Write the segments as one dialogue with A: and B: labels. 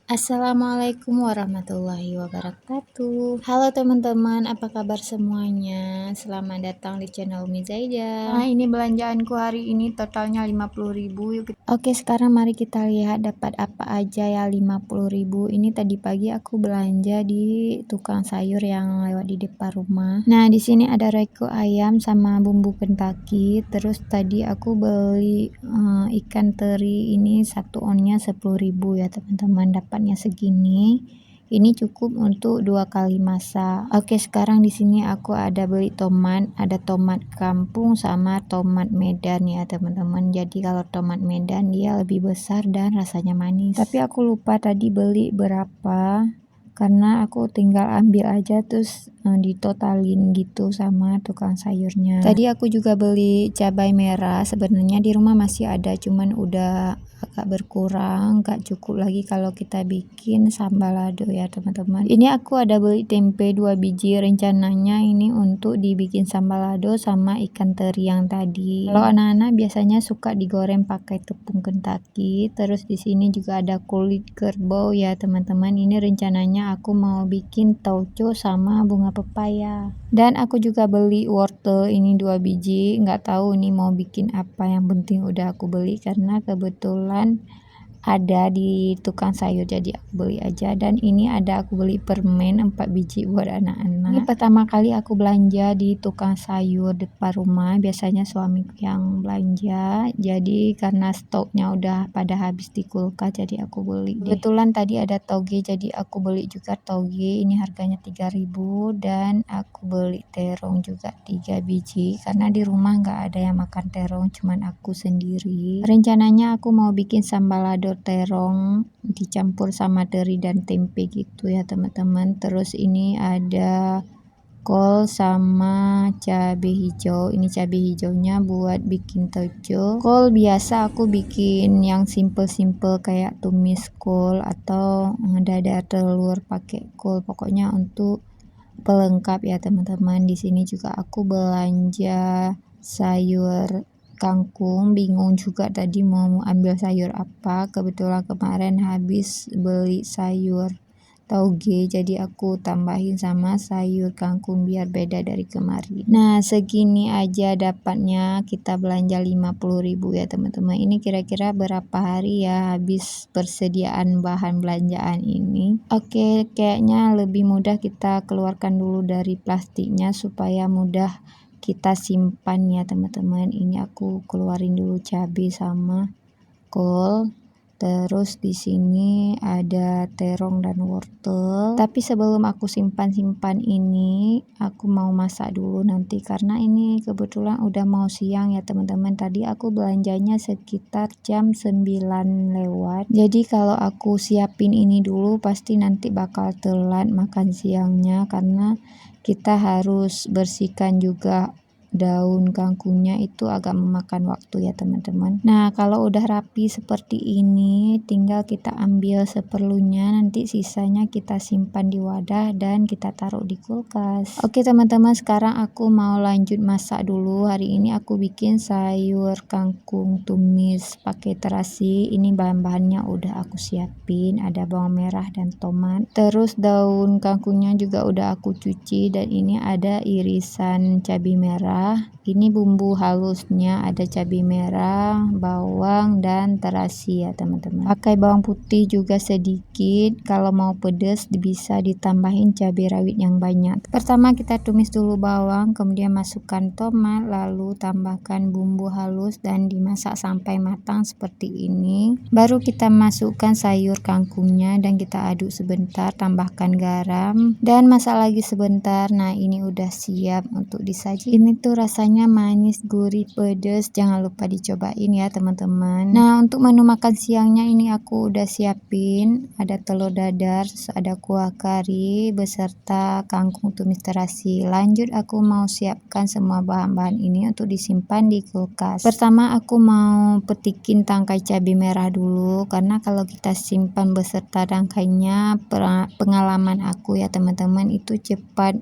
A: Assalamualaikum warahmatullahi wabarakatuh. Halo teman-teman, apa kabar semuanya? Selamat datang di channel Umi Zaida. Nah, ini belanjaanku hari ini totalnya 50.000. Oke, sekarang mari kita lihat dapat apa aja ya 50.000. Ini tadi pagi aku belanja di tukang sayur yang lewat di depan rumah. Nah, di sini ada reko ayam sama bumbu Kentucky. Terus tadi aku beli ikan teri ini satu onnya 10.000 ya teman-teman, dapatnya segini. Ini cukup untuk 2 kali masak. Oke, sekarang di sini aku ada beli tomat, ada tomat kampung sama tomat Medan ya teman-teman. Jadi kalau tomat Medan dia lebih besar dan rasanya manis. Tapi aku lupa tadi beli berapa, karena aku tinggal ambil aja terus ditotalin gitu sama tukang sayurnya. Tadi aku juga beli cabai merah, sebenarnya di rumah masih ada cuman udah agak berkurang, gak cukup lagi kalau kita bikin sambal lado ya teman-teman. Ini aku ada beli tempe 2 biji, rencananya ini untuk dibikin sambal lado sama ikan teri yang tadi. Kalau anak-anak biasanya suka digoreng pakai tepung Kentucky. Terus di sini juga ada kulit kerbau ya teman-teman. Ini rencananya aku mau bikin tauco sama bunga pepaya. Dan aku juga beli wortel ini 2 biji, nggak tahu ini mau bikin apa, yang penting udah aku beli karena kebetulan ada di tukang sayur jadi aku beli aja. Dan ini ada aku beli permen 4 biji buat anak-anak. Ini pertama kali aku belanja di tukang sayur depan rumah, biasanya suamiku yang belanja, jadi karena stoknya udah pada habis di kulkas jadi aku beli deh. Kebetulan tadi ada toge jadi aku beli juga toge, ini harganya 3.000. Dan aku beli terong juga 3 biji karena di rumah nggak ada yang makan terong, cuman aku sendiri. Rencananya aku mau bikin sambal lado terong dicampur sama teri dan tempe gitu ya teman-teman. Terus ini ada kol sama cabai hijau. Ini cabai hijaunya buat bikin tauco. Kol biasa aku bikin yang simple-simple kayak tumis kol atau dada telur pakai kol, pokoknya untuk pelengkap ya teman-teman. Di sini juga aku belanja sayur kangkung, bingung juga tadi mau ambil sayur apa. Kebetulan kemarin habis beli sayur toge jadi aku tambahin sama sayur kangkung biar beda dari kemarin. Nah, segini aja dapatnya kita belanja 50.000 ya teman-teman. Ini kira-kira berapa hari ya habis persediaan bahan belanjaan ini. Oke, kayaknya lebih mudah kita keluarkan dulu dari plastiknya supaya mudah kita simpan ya teman-teman. Ini aku keluarin dulu cabai sama kol. Terus di sini ada terong dan wortel. Tapi sebelum aku simpan-simpan ini, aku mau masak dulu nanti karena ini kebetulan udah mau siang ya teman-teman. Tadi aku belanjanya sekitar jam 9 lewat. Jadi kalau aku siapin ini dulu pasti nanti bakal telat makan siangnya karena kita harus bersihkan juga daun kangkungnya, itu agak memakan waktu ya teman-teman. Nah, kalau udah rapi seperti ini tinggal kita ambil seperlunya, nanti sisanya kita simpan di wadah dan kita taruh di kulkas. Oke teman-teman, sekarang aku mau lanjut masak dulu. Hari ini aku bikin sayur kangkung tumis pakai terasi. Ini bahan-bahannya udah aku siapin, ada bawang merah dan tomat. Terus daun kangkungnya juga udah aku cuci dan ini ada irisan cabai merah. Ini bumbu halusnya ada cabai merah, bawang dan terasi ya teman-teman. Pakai bawang putih juga sedikit, kalau mau pedas bisa ditambahin cabai rawit yang banyak. Pertama kita tumis dulu bawang, kemudian masukkan tomat, lalu tambahkan bumbu halus dan dimasak sampai matang seperti ini. Baru kita masukkan sayur kangkungnya dan kita aduk sebentar, tambahkan garam dan masak lagi sebentar. Nah, ini udah siap untuk disaji. Ini tuh rasanya manis, gurih, pedas. Jangan lupa dicobain ya teman-teman. Nah, untuk menu makan siangnya ini aku udah siapin. Ada telur dadar, ada kuah kari beserta kangkung tumis terasi. Lanjut aku mau siapkan semua bahan-bahan ini untuk disimpan di kulkas. Pertama aku mau petikin tangkai cabai merah dulu karena kalau kita simpan beserta tangkainya, pengalaman aku ya teman-teman, itu cepat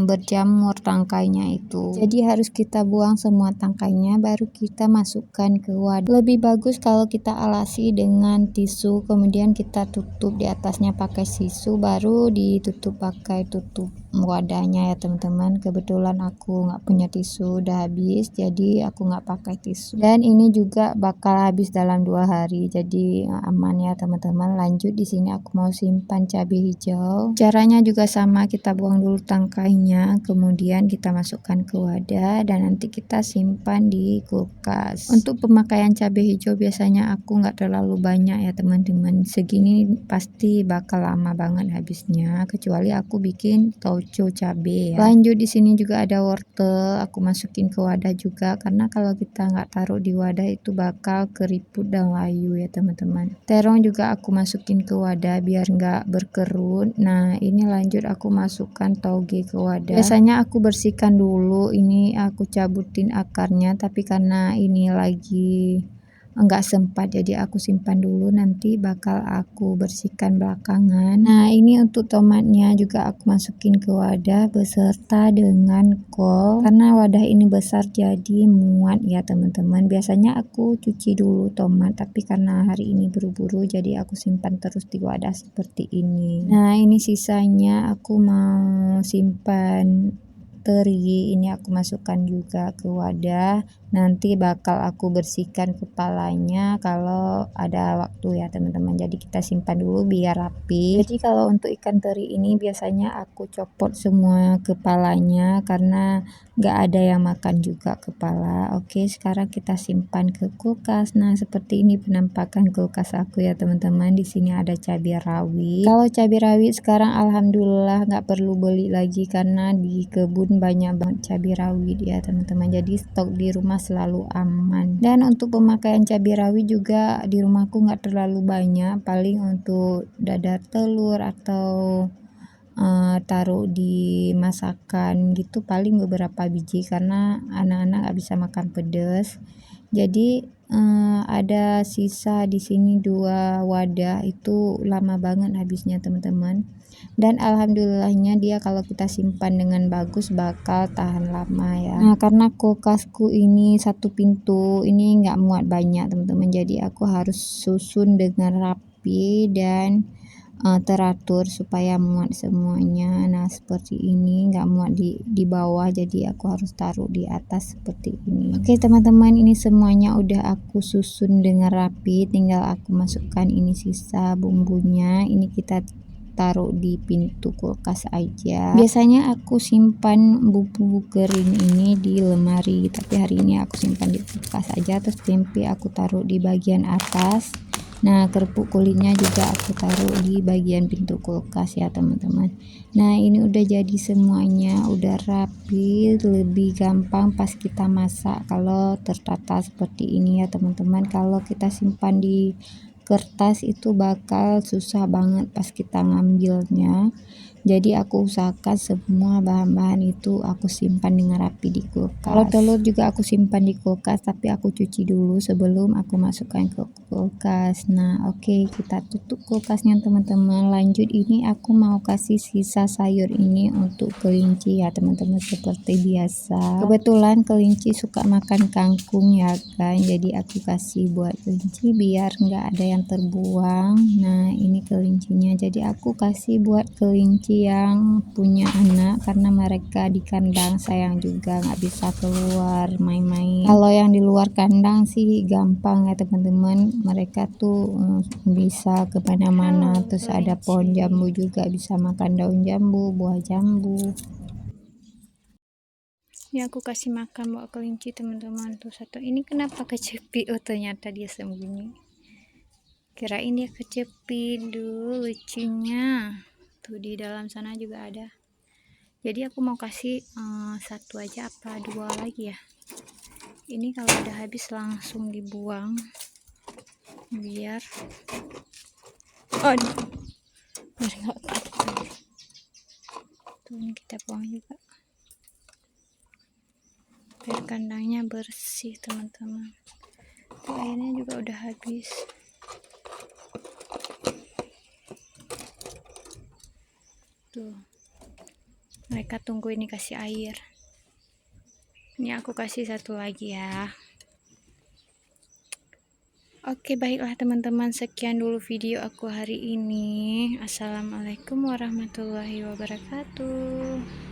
A: berjamur tangkainya itu. Jadi harus kita buang semua tangkainya, baru kita masukkan ke wadah. Lebih bagus kalau kita alasi dengan tisu, kemudian kita tutup di atasnya pakai tisu, baru ditutup pakai tutup wadahnya ya teman-teman. Kebetulan aku nggak punya tisu, udah habis, jadi aku nggak pakai tisu. Dan ini juga bakal habis dalam 2 hari, jadi aman ya teman-teman. Lanjut, di sini aku mau simpan cabai hijau. Caranya juga sama, kita buang dulu tangkainya, kemudian kita masukkan ke wadah dan nanti kita simpan di kulkas. Untuk pemakaian cabai hijau biasanya aku nggak terlalu banyak ya teman-teman, segini pasti bakal lama banget habisnya, kecuali aku bikin tauco cabai ya. Lanjut, di sini juga ada wortel, aku masukin ke wadah juga, karena kalau kita nggak taruh di wadah itu bakal keriput dan layu ya teman-teman. Terong juga aku masukin ke wadah biar nggak berkerut. Nah ini lanjut aku masukkan toge ke wadah. Biasanya aku bersihkan dulu, ini aku cabutin akarnya, tapi karena ini lagi enggak sempat jadi aku simpan dulu, nanti bakal aku bersihkan belakangan. Nah ini untuk tomatnya juga aku masukin ke wadah beserta dengan kol, karena wadah ini besar jadi muat ya teman-teman. Biasanya aku cuci dulu tomat, tapi karena hari ini buru-buru jadi aku simpan terus di wadah seperti ini. Nah ini sisanya aku mau simpan teri, ini aku masukkan juga ke wadah, nanti bakal aku bersihkan kepalanya kalau ada waktu ya teman-teman, jadi kita simpan dulu biar rapi. Jadi kalau untuk ikan teri ini biasanya aku copot semua kepalanya karena nggak ada yang makan juga kepala. Oke, sekarang kita simpan ke kulkas. Nah seperti ini penampakan kulkas aku ya teman-teman. Di sini ada cabai rawit. Kalau cabai rawit sekarang alhamdulillah nggak perlu beli lagi karena di kebun banyak banget cabai rawit ya teman-teman, jadi stok di rumah selalu aman. Dan untuk pemakaian cabai rawit juga di rumahku nggak terlalu banyak, paling untuk dadar telur atau taruh di masakan gitu paling beberapa biji, karena anak-anak nggak bisa makan pedas. Jadi ada sisa di sini 2 wadah, itu lama banget habisnya teman-teman. Dan alhamdulillahnya dia kalau kita simpan dengan bagus bakal tahan lama ya. Nah karena kulkasku ini 1 pintu, ini nggak muat banyak teman-teman, jadi aku harus susun dengan rapi dan teratur supaya muat semuanya. Nah seperti ini, nggak muat di bawah, jadi aku harus taruh di atas seperti ini. Oke teman-teman, ini semuanya udah aku susun dengan rapi, tinggal aku masukkan ini sisa bumbunya, ini kita taruh di pintu kulkas aja. Biasanya aku simpan bumbu kering ini di lemari, tapi hari ini aku simpan di kulkas aja. Terus tempe aku taruh di bagian atas. Nah kerupuk kulitnya juga aku taruh di bagian pintu kulkas ya teman-teman. Nah ini udah jadi semuanya, udah rapi, lebih gampang pas kita masak kalau tertata seperti ini ya teman-teman. Kalau kita simpan di kertas itu bakal susah banget pas kita ngambilnya, jadi aku usahakan semua bahan-bahan itu aku simpan dengan rapi di kulkas. Kalau telur juga aku simpan di kulkas, tapi aku cuci dulu sebelum aku masukkan ke kulkas. Nah oke, kita tutup kulkasnya teman-teman. Lanjut, ini aku mau kasih sisa sayur ini untuk kelinci ya teman-teman, seperti biasa. Kebetulan kelinci suka makan kangkung ya kan, jadi aku kasih buat kelinci biar nggak ada yang terbuang. Nah ini kelincinya, jadi aku kasih buat kelinci yang punya anak, karena mereka di kandang sayang juga nggak bisa keluar main-main. Kalau yang di luar kandang sih gampang ya teman-teman, mereka tuh bisa kemana-mana. Terus ada pohon jambu juga, bisa makan daun jambu, buah jambu. Ya aku kasih makan buat kelinci teman-teman. Tuh satu ini kenapa kecepit, oh ternyata dia sembunyi, kirain dia kecepit. Dulu lucunya tuh di dalam sana juga ada, jadi aku mau kasih 1 aja apa 2 lagi ya. Ini kalau udah habis langsung dibuang biar biar nggak kotor. Tuh ini kita buang juga biar kandangnya bersih teman-teman. Tuh airnya juga udah habis. Tuh mereka tunggu ini kasih air. Ini aku kasih satu lagi ya. Oke, baiklah teman-teman, sekian dulu video aku hari ini. Assalamualaikum warahmatullahi wabarakatuh.